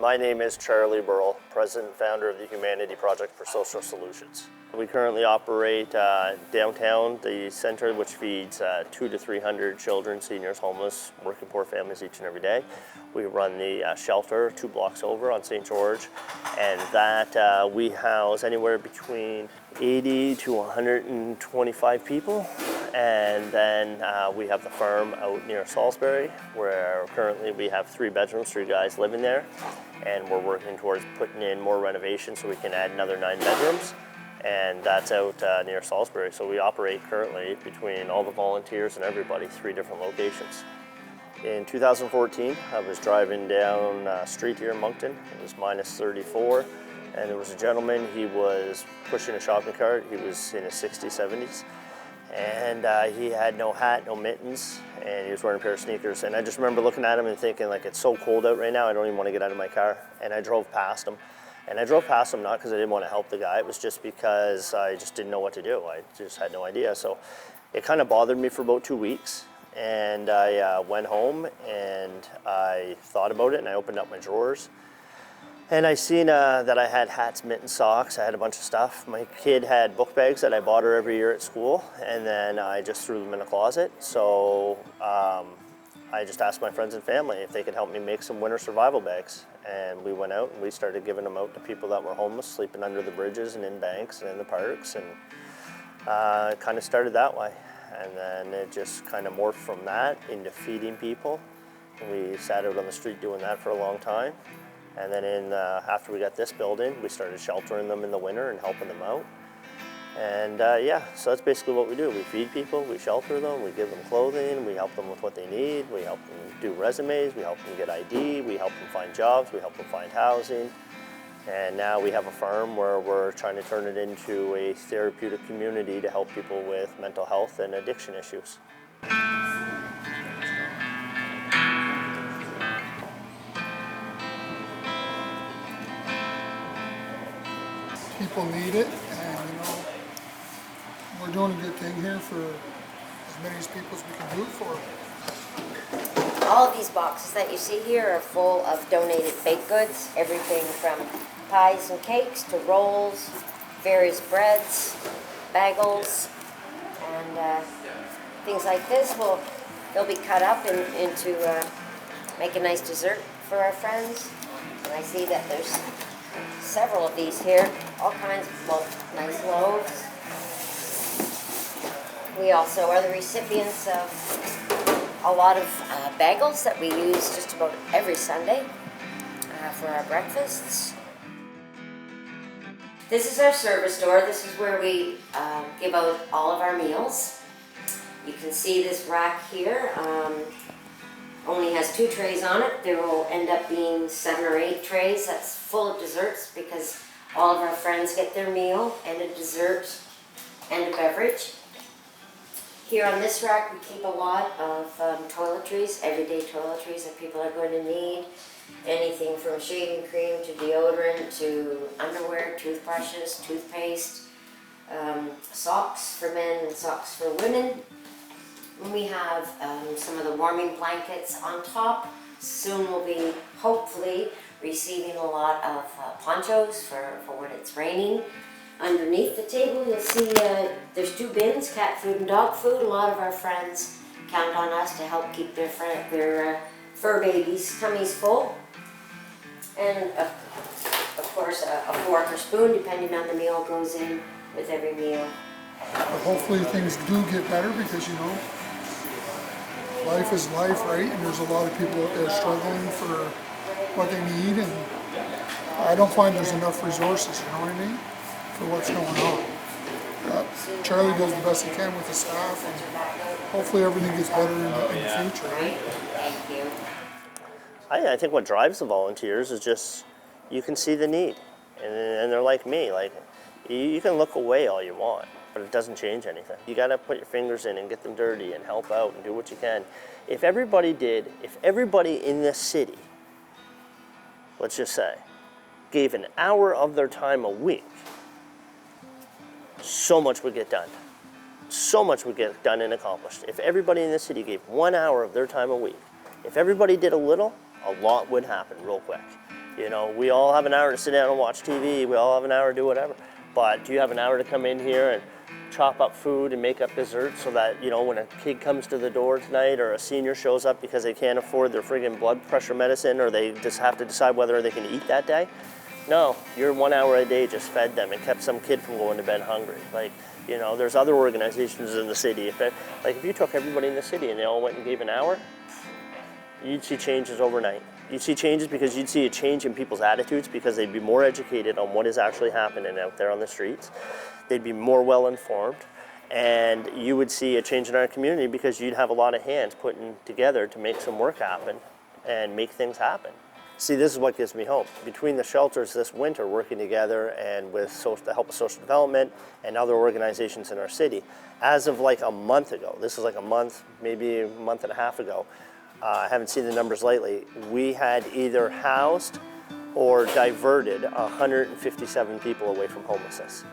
My name is Charlie Burrell, President and Founder of the Humanity Project for Social Solutions. We currently operate downtown, the center, which feeds 200 to 300 children, seniors, homeless, working poor families each and every day. We run the shelter 2 blocks over on St. George, and that we house anywhere between 80 to 125 people. And then we have the farm out near Salisbury, where currently we have 3 bedrooms, 3 guys living there, and we're working towards putting in more renovations so we can add another 9 bedrooms. And that's out near Salisbury. So we operate currently between all the volunteers and everybody, 3 different locations. In 2014, I was driving down street here in Moncton. It was minus 34, and there was a gentleman. He was pushing a shopping cart. He was in his 60s, 70s, and he had no hat, no mittens, and he was wearing a pair of sneakers. And I just remember looking at him and thinking, like, it's so cold out right now, I don't even want to get out of my car. And I drove past him. And I drove past him not because I didn't want to help the guy, it was just because I just didn't know what to do. I just had no idea. So it kind of bothered me for about 2 weeks. And I went home and I thought about it, and I opened up my drawers. And I seen that I had hats, mittens, socks, I had a bunch of stuff. My kid had book bags that I bought her every year at school, and then I just threw them in a closet. So I just asked my friends and family if they could help me make some winter survival bags. And we went out and we started giving them out to people that were homeless, sleeping under the bridges and in banks and in the parks, and it kind of started that way. And then it just kind of morphed from that into feeding people. We sat out on the street doing that for a long time. And then after we got this building, we started sheltering them in the winter and helping them out. And yeah, so that's basically what we do. We feed people, we shelter them, we give them clothing, we help them with what they need, we help them do resumes, we help them get ID, we help them find jobs, we help them find housing. And now we have a farm where we're trying to turn it into a therapeutic community to help people with mental health and addiction issues. People need it, and we're doing a good thing here for as many people as we can do it for. All of these boxes that you see here are full of donated baked goods, everything from pies and cakes to rolls, various breads, bagels, and things like this. They'll be cut up into make a nice dessert for our friends. And I see that there's several of these here, all kinds of nice loaves. We also are the recipients of a lot of bagels that we use just about every Sunday for our breakfasts. This is our service door. This is where we give out all of our meals. You can see this rack here only has 2 trays on it. There will end up being 7 or 8 trays that's full of desserts because all of our friends get their meal and a dessert and a beverage. Here on this rack we keep a lot of toiletries, everyday toiletries that people are going to need. Anything from shaving cream to deodorant to underwear, toothbrushes, toothpaste, socks for men and socks for women. And we have some of the warming blankets on top. Soon we'll be hopefully receiving a lot of ponchos for when it's raining. Underneath the table you'll see there's 2 bins, cat food and dog food. A lot of our friends count on us to help keep their fur babies' tummies full. And of course a fork or spoon, depending on the meal, goes in with every meal. But hopefully things do get better because, life is life, right? And there's a lot of people out there struggling for what they need, and I don't find there's enough resources, you know what I mean, for what's going on. Charlie does the best he can with the staff, and hopefully everything gets better in the future, right? Thank you. I think what drives the volunteers is just, you can see the need. And they're like me, like, you can look away all you want, but it doesn't change anything. You gotta put your fingers in and get them dirty and help out and do what you can. If everybody in this city, let's just say, gave an hour of their time a week, so much would get done. So much would get done and accomplished. If everybody in this city gave 1 hour of their time a week, if everybody did a little, a lot would happen real quick. You know, we all have an hour to sit down and watch TV. We all have an hour to do whatever. But do you have an hour to come in here and chop up food and make up desserts so that, you know, when a kid comes to the door tonight or a senior shows up because they can't afford their friggin' blood pressure medicine or they just have to decide whether they can eat that day? No, your 1 hour a day just fed them and kept some kid from going to bed hungry. Like, you know, there's other organizations in the city. If you took everybody in the city and they all went and gave an hour, you'd see changes overnight. You'd see changes because you'd see a change in people's attitudes because they'd be more educated on what is actually happening out there on the streets. They'd be more well informed, and you would see a change in our community because you'd have a lot of hands putting together to make some work happen and make things happen. See, this is what gives me hope. Between the shelters this winter working together and with the help of social development and other organizations in our city, as of like a month ago, this is like a month, maybe a month and a half ago, I haven't seen the numbers lately, we had either housed or diverted 157 people away from homelessness.